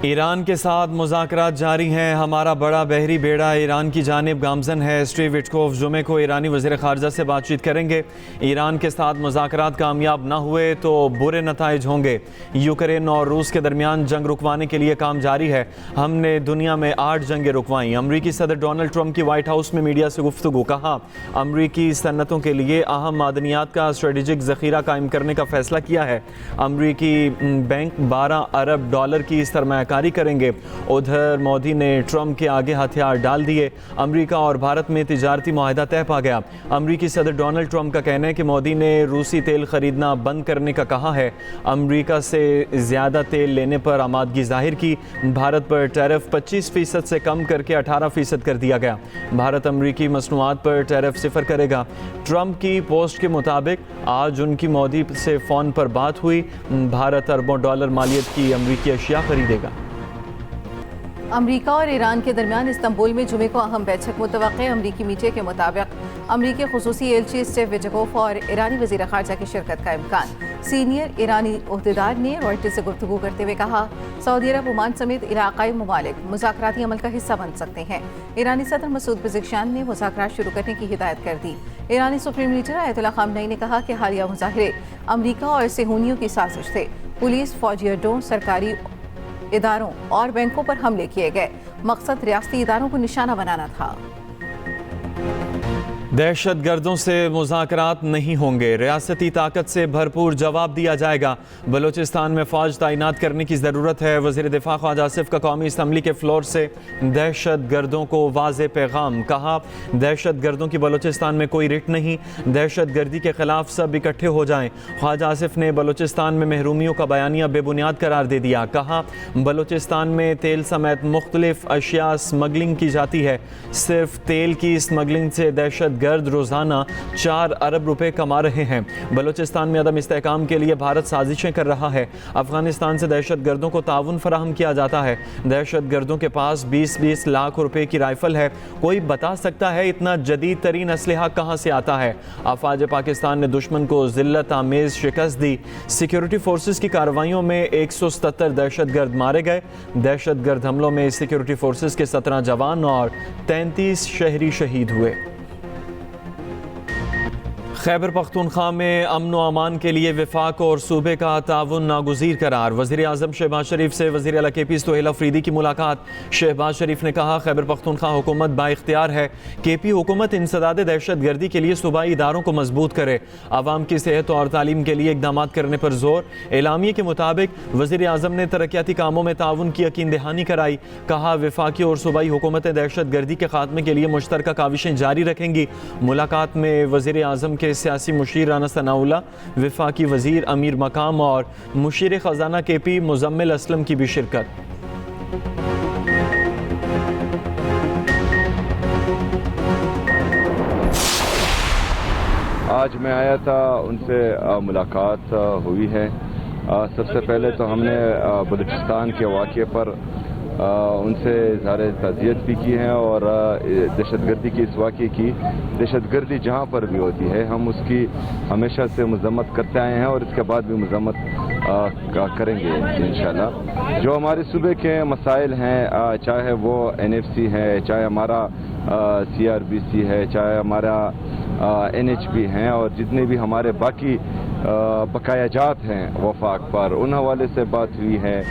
Iran के साथ मुज़ाकरात जारी हैं। हमारा बड़ा बहरी बेड़ा ईरान की जानिब गामजन है। स्टीव विटकोफ जुमे को ईरानी वज़ीर ख़ारजा से बातचीत करेंगे। ईरान के साथ मुज़ाकरात कामयाब ना हुए तो बुरे नताइज होंगे। यूक्रेन और रूस के दरमियान जंग रुकवाने के लिए काम जारी है। हमने दुनिया में 8 जंगें रुकवाईं। अमरीकी सदर डोनाल्ड ट्रंप की वाइट हाउस में मीडिया से गुफ्तगू। कहा, अमरीकी सन्नतों के लिए अहम मादनियात का स्ट्रेटेजिक ज़ख़ीरा कायम करने का फ़ैसला किया है। अमरीकी बैंक 12 अरब डॉलर की सरमायाकारी करेंगे। उधर मोदी ने ट्रंप के आगे हथियार डाल दिए। अमेरिका और भारत में तिजारती मुआहदा तय पा गया। अमरीकी सदर डोनाल्ड ट्रंप का कहना है कि मोदी ने रूसी तेल खरीदना बंद करने का कहा है। अमरीका से ज़्यादा तेल लेने पर आमादगी जाहिर की। भारत पर टैरिफ 25% से कम करके 18% कर दिया गया। भारत अमरीकी मसनूआत पर टैरिफ 0 करेगा। ट्रंप की पोस्ट के मुताबिक आज उनकी मोदी से फ़ोन पर बात हुई। भारत अरबों डॉलर मालियत की अमरीकी अशिया खरीदेगा। अमरीका और ईरान के दरमियान इस्तंबुल में जुमे को अहम बैठक मुतवक्के। अमरीकी मीडिया के मुताबिक अमरीकी खुसूसी एलची स्टीव विटकोफ और ईरानी वज़ीर ख़ारजा की शिरकत का इम्कान। सीनियर ईरानी ओहदेदार ने रॉयटर्स से गुफ्तगू करते हुए कहा, सऊदी अरब, ओमान समेत इलाक़ाई ममालिक मुज़ाकराती अमल का हिस्सा बन सकते हैं। ईरानी सदर मसूद पेज़ेश्कियान ने मुज़ाकरात शुरू करने की हिदायत कर दी। ईरानी सुप्रीम लीडर आयतुल्लाह ख़ामनेई ने कहा कि हालिया मुज़ाहरे अमरीका और सेहूनियों की साजिश थे। पुलिस, फौजी अड्डों, सरकारी इदारों और बैंकों पर हमले किए गए। मकसद रियासती इदारों को निशाना बनाना था। दहशत गर्दों से मुज़ाकरात नहीं होंगे। रियासती ताकत से भरपूर जवाब दिया जाएगा। बलूचिस्तान में फ़ौज तैनात करने की ज़रूरत है। वज़ीर दिफ़ा ख्वाजा आसिफ का कौमी असम्बली के फ्लोर से दहशत गर्दों को वाज़े पैगाम। कहा, दहशत गर्दों की बलूचिस्तान में कोई रिट नहीं। दहशत गर्दी के ख़िलाफ़ सब इकट्ठे हो जाएं। ख्वाजा आसिफ ने बलूचिस्तान में महरूमियों का बयानिया बेबुनियाद करार दे दिया। कहा, बलूचिस्तान में तेल समेत मुख्तलिफ अशिया स्मगलिंग की जाती है। सिर्फ तेल की स्मगलिंग से दहशत गर्द रोजाना 4 अरब रुपए कमा रहे हैं। बलूचिस्तान में अदम इस्तेहकाम के लिए भारत साजिशें कर रहा है। अफगानिस्तान से दहशत गर्दों को ताउन फराहम किया जाता है। दहशत गर्दों के पास 20-20 लाख रुपए की राइफल है। कोई बता सकता है इतना जदीद तरीन असलहा कहाँ से आता है? अफवाज पाकिस्तान ने दुश्मन को जिल्लत आमेज शिकस्त दी। सिक्योरिटी फोर्सेस की कार्रवाइयों में 177 दहशत गर्द मारे गए। दहशत गर्द हमलों में सिक्योरिटी फोर्सेस के 17 जवान और 33 शहरी शहीद हुए। खैबर पख्तूनख्वा में अमन व अमान के लिए वफाक और सूबे का ताउन नागुज़ीर करार। वज़ीर आज़म शहबाज शरीफ से वज़ीर आला के पी सुहेल अफरीदी की मुलाकात। शहबाज शरीफ ने कहा, खैबर पख्तूनख्वा हुकूमत बाइख्तियार है। के पी हुकूमत इंसदाद दहशत गर्दी के लिए सूबाई इदारों को मजबूत करे। आवाम की सेहत और तालीम के लिए इकदाम करने पर जोर। एलामिये के मुताबिक वज़ीर आज़म ने तरक्याती कामों में ताउन की यकीन दहानी कराई। कहा, वफाकी और सूबाई हुकूमतें दहशत गर्दी के खात्मे के लिए मुश्तरका काविशें जारी रखेंगी। मुलाकात में वज़ीर आज़म के सियासी मुशीर राना सनाउल्लाह, वफाकी वज़ीर अमीर मकाम और मुशीर ख़जाना के पी मुज़म्मिल असलम की भी शिरकत। आज मैं आया था, उनसे मुलाकात हुई है। सबसे पहले तो हमने बलूचिस्तान के वाक़े पर उनसे इज़हार ताज़ियत भी की है और दहशतगर्दी की इस वाक़े की, दहशतगर्दी जहाँ पर भी होती है हम उसकी हमेशा से मज़म्मत करते आए हैं और इसके बाद भी मज़म्मत करेंगे इंशाअल्लाह। जो हमारे सूबे के मसाइल हैं, चाहे वो NFC है, चाहे हमारा CRBC है, चाहे हमारा NHP हैं और जितने भी हमारे बाकी बकायाजात हैं वफाक पर, उन हवाले से बात हुई है।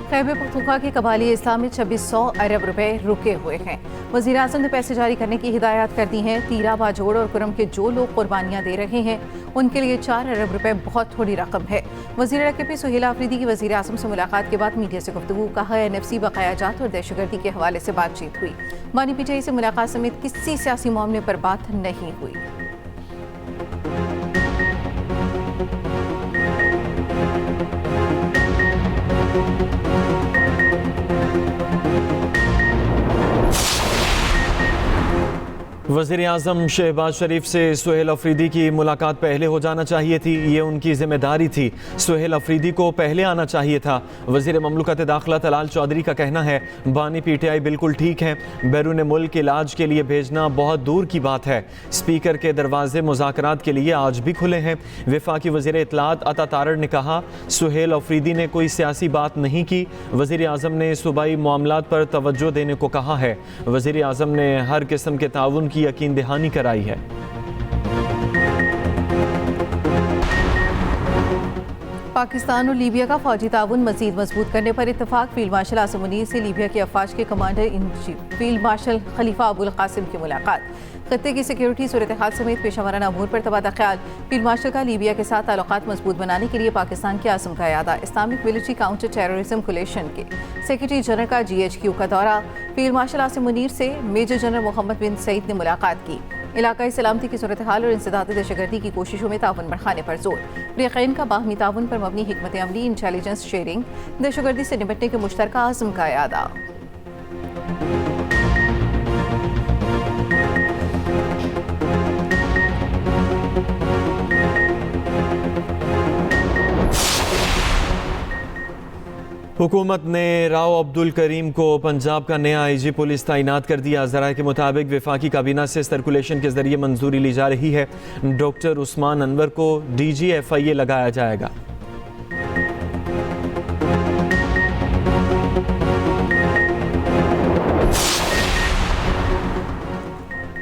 खैबर पख्तूनख्वा के कबाली इस्लाम में 2600 अरब रुपए रुके हुए हैं। वज़ीर आज़म ने पैसे जारी करने की हिदायत कर दी हैं। तीरा, बाजोड़ और कुरम के जो लोग कुर्बानियाँ दे रहे हैं उनके लिए 4 अरब रुपए बहुत थोड़ी रकम है। वज़ीर आला के पी सुहेल अफरीदी की वज़ीर आज़म से मुलाकात के बाद मीडिया से गुफ्तगू। कहा, NFC बकायाजात और दहशतगर्दी के हवाले से बातचीत हुई। बानी पीटीआई से मुलाकात समेत किसी सियासी मामले पर बात नहीं हुई। वज़ीर आज़म शहबाज शरीफ से सुहेल अफरीदी की मुलाकात पहले हो जाना चाहिए थी, ये उनकी जिम्मेदारी थी। सुहेल अफरीदी को पहले आना चाहिए था। वज़ीर ममलकत दाखिला तलाल चौधरी का कहना है बानी PTI बिल्कुल ठीक है, बैरून मुल्क इलाज के लिए भेजना बहुत दूर की बात है। स्पीकर के दरवाजे मुज़ाकरात के लिए आज भी खुले हैं। वफाकी वज़ीर इत्तलात अता तारड़ ने कहा सुहेल अफरीदी ने कोई सियासी बात नहीं की, वज़ीर आज़म ने सूबाई मामलात पर तवज्जो देने को कहा है। वज़ीर आज़म ने हर किस्म के ताउन की यकीन दहानी कराई है। पाकिस्तान और लीबिया का फौजी ताउन मजीद मजबूत करने पर इत्तफाक। फील्ड मार्शल आसिम मुनीर से लीबिया के अफवाज के commander in chief field marshal Khalifa Abul Qasim की मुलाकात। खत्ते की सिक्योरिटी सूरत हाल समेत पेशा अमूर पर तबादला ख्याल। फील्ड मार्शल का लीबिया के साथ ताल्लुकात मजबूत बनाने के लिए पाकिस्तान के आज़म का इरादा। Islamic military counter terrorism coalition के सेक्रेटरी जनरल का GHQ का दौरा। फील्ड मार्शल आसिम मुनीर से मेजर जनरल मोहम्मद बिन सईद ने मुलाकात की। इलाकाई सलामती की सूरत हाल और इंसदाद दहशतगर्दी की कोशिशों में ताउन बढ़ाने पर जोर। फ्रीकैन का बाहमी ताउन पर मबनी हिकमत अमली, इंटेलिजेंस शेयरिंग, दहशतगर्दी से निपटने के मुश्तरका आज़म का इरादा। हुकूमत ने राव अब्दुल करीम को पंजाब का नया IG पुलिस तैनात कर दिया। ज़राए के मुताबिक वफाकी काबीना से सर्कुलेशन के जरिए मंजूरी ली जा रही है। डॉक्टर उस्मान अनवर को DG FIA लगाया जाएगा।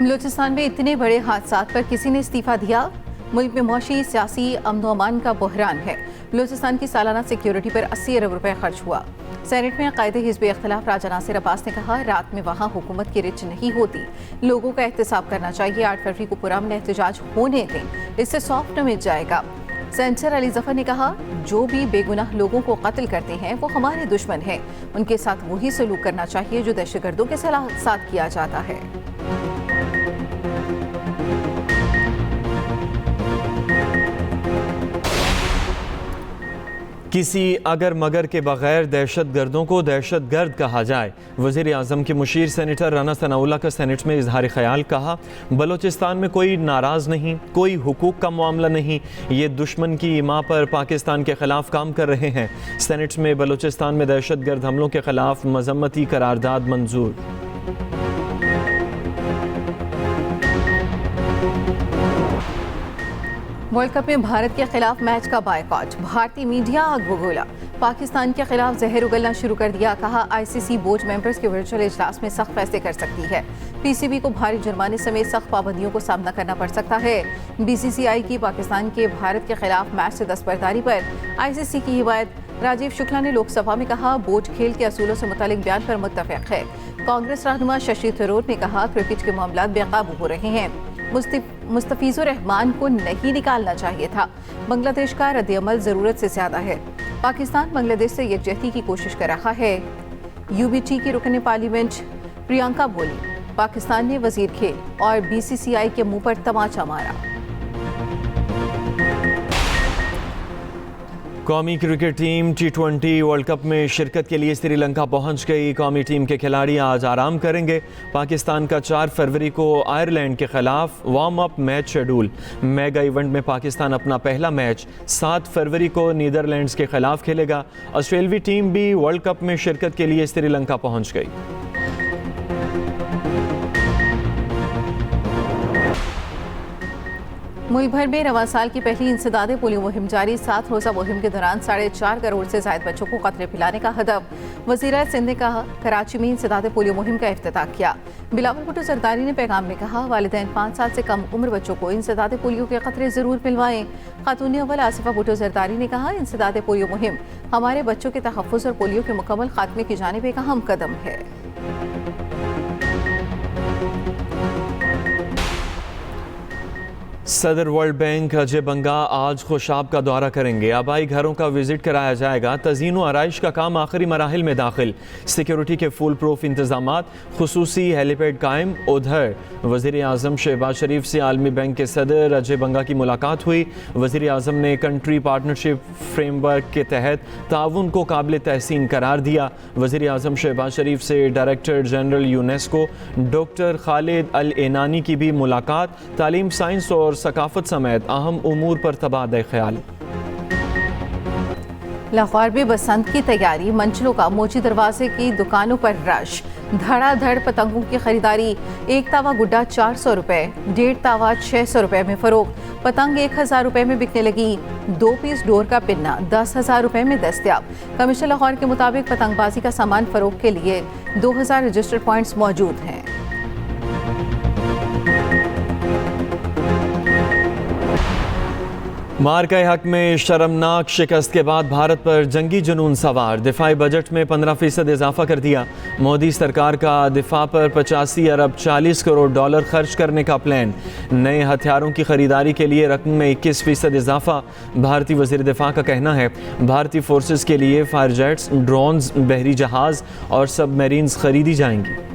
बलूचिस्तान में इतने बड़े हादसा पर किसी ने इस्तीफा दिया। मुल्क में मौशी सियासी अमन व अमान का बहरान है। बलूचिस्तान की सालाना सिक्योरिटी पर 80 अरब रुपए खर्च हुआ। सेनेट में कायदे हिज़्ब इख्तिलाफ राजा नासिर अब्बास ने कहा रात में वहाँ हुकूमत की रिच नहीं होती, लोगों का एहतसाब करना चाहिए। 8 फरवरी को पुरअमन एहतजाज होने दें, इससे सॉफ्ट मिट जाएगा। सेनेटर अली जफर ने कहा जो भी बेगुनाह लोगों को कत्ल करते हैं वो हमारे दुश्मन हैं, उनके साथ वही सलूक करना चाहिए जो दहशतगर्दों के साथ किया जाता है। किसी अगर मगर के बगैर दहशत गर्दों को दहशत गर्द कहा जाए। वज़ीर आज़म के मुशीर सेनेटर राना सनाउल्लाह का सेनेट में इजहार ख्याल। कहा बलूचिस्तान में कोई नाराज़ नहीं, कोई हुकूक का मामला नहीं, ये दुश्मन की ईमा पर पाकिस्तान के ख़िलाफ़ काम कर रहे हैं। सेनेट में बलूचिस्तान में दहशत गर्द हमलों के ख़िलाफ़ मजम्मती करारदाद मंजूर। वर्ल्ड कप में भारत के खिलाफ मैच का बायकॉट। भारतीय मीडिया आग बबूला। पाकिस्तान के खिलाफ जहर उगलना शुरू कर दिया। कहा ICC बोर्ड मेंबर्स के वर्चुअल इजलास में सख्त फैसले कर सकती है। PCB को भारी जुर्माने समेत सख्त पाबंदियों को सामना करना पड़ सकता है। BCCI की पाकिस्तान के भारत के खिलाफ मैच से दस्तबरदारी पर ICC की हिमायत। राजीव शुक्ला ने लोकसभा में कहा बोर्ड खेल के असूलों से मुतालिक बयान पर मुत्तफिक है। कांग्रेस रहनुमा शशि थरूर ने कहा क्रिकेट के मामलात बेकाबू हो रहे हैं, मुस्तफिजुर रहमान को नहीं निकालना चाहिए था। बांग्लादेश का रद्द-ए-अमल जरूरत से ज्यादा है। पाकिस्तान बांग्लादेश से यकजहती की कोशिश कर रहा है। UBT की रुकन पार्लियामेंट प्रियंका बोली पाकिस्तान ने वजीर खेल और BCCI के मुंह पर तमाचा मारा। कौमी cricket team T20 world cup में शिरकत के लिए श्रीलंका पहुंच गई। कौमी टीम के खिलाड़ी आज आराम करेंगे। पाकिस्तान का 4 फरवरी को आयरलैंड के खिलाफ warm up match schedule. Mega event में पाकिस्तान अपना पहला मैच 7 फरवरी को नीदरलैंड्स के खिलाफ खेलेगा। ऑस्ट्रेलवी टीम भी वर्ल्ड कप में शिरकत के लिए श्रीलंका पहुंच गई। मुल्क भर में रवां साल की पहली इंसदादे पोलियो मुहिम जारी। 7 रोज़ा मुहिम के दौरान 4.5 करोड़ से ज्यादा बच्चों को कतरे पिलाने का हदफ। वज़ीर सिंध ने कहा कराची में इंसदादे पोलियो मुहिम का इफ्तिताह किया। बिलावल भुट्टो जरदारी ने पैगाम में कहा वालिदैन 5 साल से कम उम्र बच्चों को इंसदादे पोलियो के कतरे जरूर पिलवाएं। खातून अव्वल आसिफा भुट्टो जरदारी ने कहा इंसदादे पोलियो मुहिम हमारे बच्चों के तहफ़्फ़ुज़ और पोलियो के मुकम्मल खात्मे की जानिब एक अहम कदम है। सदर वर्ल्ड बैंक अजय बंगा आज खुशाब का दौरा करेंगे। आबाई घरों का विजिट कराया जाएगा। तज़ीन व आराइश का काम आखिरी मराहिल में दाखिल। सिक्योरिटी के फुल प्रूफ इंतजामात, खुसूसी हेलीपैड कायम। उधर वज़ीर आज़म शहबाज शरीफ से आलमी बैंक के सदर अजय बंगा की मुलाकात हुई। वज़ीर आज़म ने कंट्री पार्टनरशिप फ्रेमवर्क के तहत ताउन को काबिल तहसीन करार दिया। वज़ीर आज़म शहबाज शरीफ से director general UNESCO doctor Khalid Al Enany की भी मुलाकात। तालीम, साइंस और सकाफत समेत अहम उमूर पर तबादला ख्याल। लाहौर में बसंत की तैयारी, मंजिलों का मोची दरवाजे की दुकानों पर रश। धड़ाधड़ पतंगों की खरीदारी। एक तावा गुड्डा 400 रुपए, 1.5 तावा 600 रुपए में फरोख्त। पतंग 1000 रुपए में बिकने लगी। 2 पीस डोर का पिन्ना 10,000 रुपए में दस्तयाब। कमिश्नर लाहौर के मुताबिक पतंगबाजी का सामान फरोख्त के लिए 2000 रजिस्टर्ड पॉइंट्स मौजूद हैं। मार्का हक में शर्मनाक शिकस्त के बाद भारत पर जंगी जुनून सवार। दिफाई बजट में 15% इजाफा कर दिया। मोदी सरकार का दिफा पर 85 अरब 40 करोड़ डॉलर खर्च करने का प्लान। नए हथियारों की खरीदारी के लिए रकम में 21% इजाफा। भारतीय वज़ीर दिफा का कहना है भारतीय फोर्सेस के लिए फायर जेट्स, ड्रोन्स, बहरी जहाज और सबमरीन्स खरीदी जाएंगी।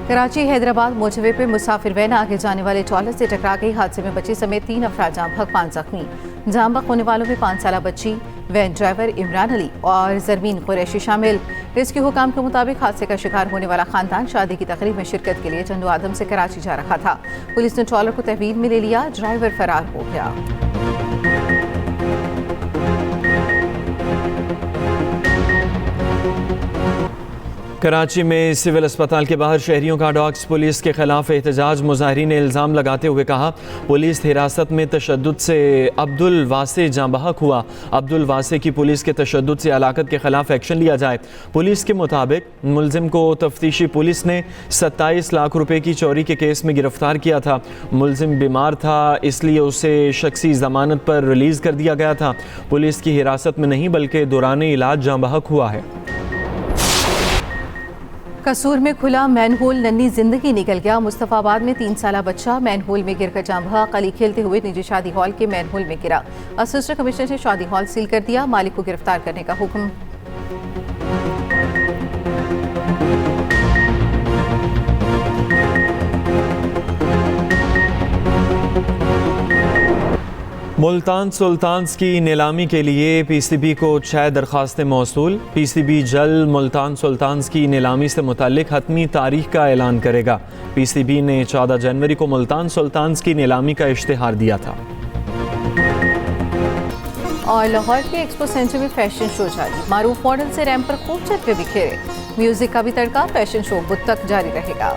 कराची हैदराबाद मोटरवे पे मुसाफिर वैन आगे जाने वाले ट्रॉलर से टकरा गई। हादसे में बच्ची समेत 3 अफराद जाम बहक, 5 जख्मी। जाम बहक होने वालों में 5 साल बच्ची, वैन ड्राइवर इमरान अली और जरमीन कुरैशी शामिल। रेस्क्यू हुकाम के मुताबिक हादसे का शिकार होने वाला खानदान शादी की तकरीब में शिरकत के लिए चंदू आदम से कराची जा रहा था। पुलिस ने ट्रॉलर को तहवील में ले लिया। ड्राइवर फरार हो गया। कराची में सिविल अस्पताल के बाहर शहरियों का डॉग्स। पुलिस के खिलाफ एहतजाज। मुजाहिरीन ने इल्ज़ाम लगाते हुए कहा पुलिस हिरासत में तशद्दुद से अब्दुल वासे जाँ बहक हुआ। अब्दुल वासे की पुलिस के तशद्दुद से हलाकत के खिलाफ एक्शन लिया जाए। पुलिस के मुताबिक मुलजिम को तफ्तीशी पुलिस ने 27 लाख रुपए की चोरी के केस में गिरफ्तार किया था। मुलजिम बीमार था, इसलिए उसे शख्सी जमानत पर रिलीज़ कर दिया गया था। पुलिस की हिरासत में नहीं बल्कि दौरान इलाज जाँ बहक हुआ है। कसूर में खुला मैनहोल, नन्ही जिंदगी निकल गया। मुस्तफाबाद में 3 साला बच्चा मैनहोल में गिरकर जाम बहक। अली खेलते हुए निजी शादी हॉल के मैनहोल में गिरा। असिस्टेंट कमिश्नर ने शादी हॉल सील कर दिया। मालिक को गिरफ्तार करने का हुक्म। मुल्तान सुल्तान्स की नीलामी के लिए पीसीबी को 6 दरखास्तें मौसूल। पीसीबी जल्द मुल्तान सुल्तान्स की नीलामी से मुताल्लिक हतमी तारीख का ऐलान करेगा। पीसीबी ने 14 जनवरी को मुल्तान सुल्तान्स की नीलामी का इश्तिहार दिया था। और लाहौर के एक्सपो सेंटर में फैशन शो जारी। मारूफ मॉडल से रैंप पर खूब चलते बिखेरे। म्यूजिक का भी तड़का। फैशन शो बुध तक जारी रहेगा।